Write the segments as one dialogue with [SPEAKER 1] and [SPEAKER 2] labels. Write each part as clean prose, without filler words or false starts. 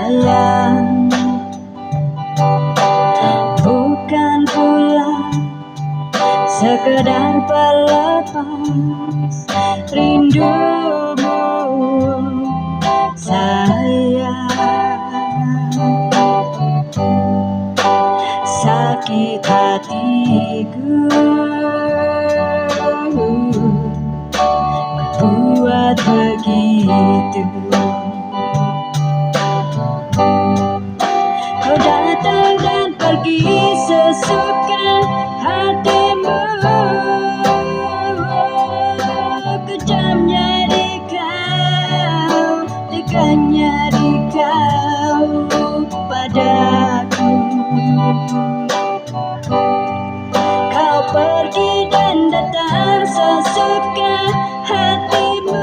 [SPEAKER 1] sayang, bukan pula sekedar pelepas rindumu sayang. Sakit hatiku buat begitu. Kau datang dan pergi sesuka hatimu. Kejamnya di kau, teganya di kau padaku. Kau pergi dan datang sesuka hatimu.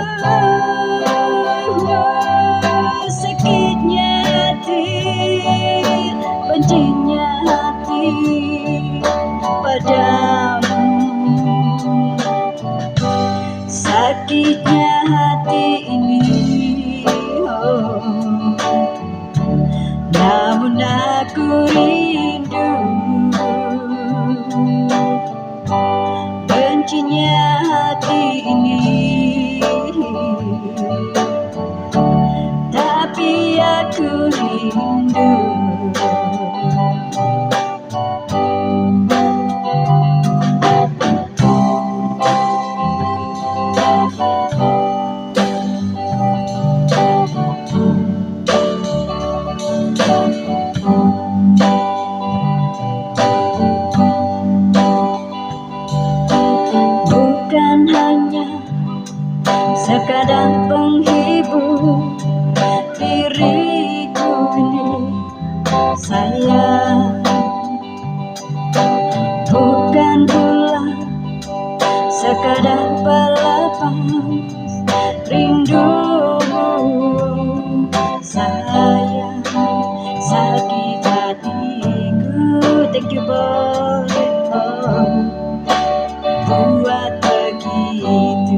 [SPEAKER 1] Sakitnya hati, bencinya hati padamu. Sakitnya hati ini, namun aku rindu. Bencinya hati ini, tapi aku rindu. Bukan hanya sekadar penghibur diriku ini sayang, bukan pula sekadar pelepas rindumu sayang. Sakit hatiku, thank you boy, buat begitu.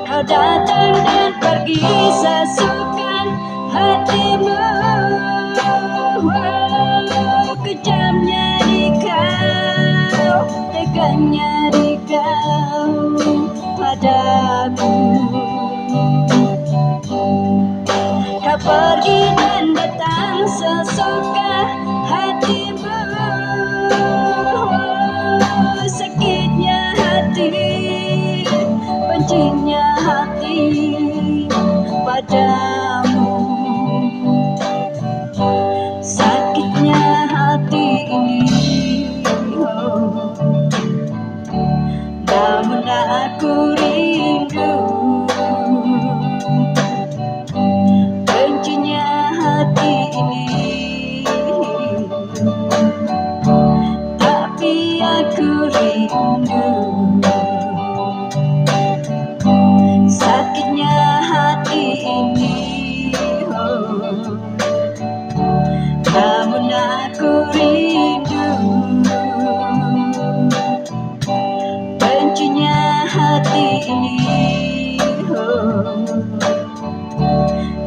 [SPEAKER 1] Kau datang dan pergi sesuka hatimu. Kejamnya di kau, teganya di kau padaku. Kau pergi dan datang sesuka hatimu. Sakitnya hati, bencinya hati padamu. Sakitnya hati ini, namun aku rindu. Bencinya hati ini, tapi aku rindu. Sakitnya hati ini, namun aku rindu. Bencinya hati ini,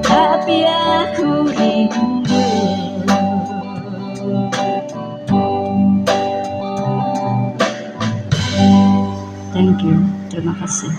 [SPEAKER 1] tapi aku rindu. Thank you, terima kasih.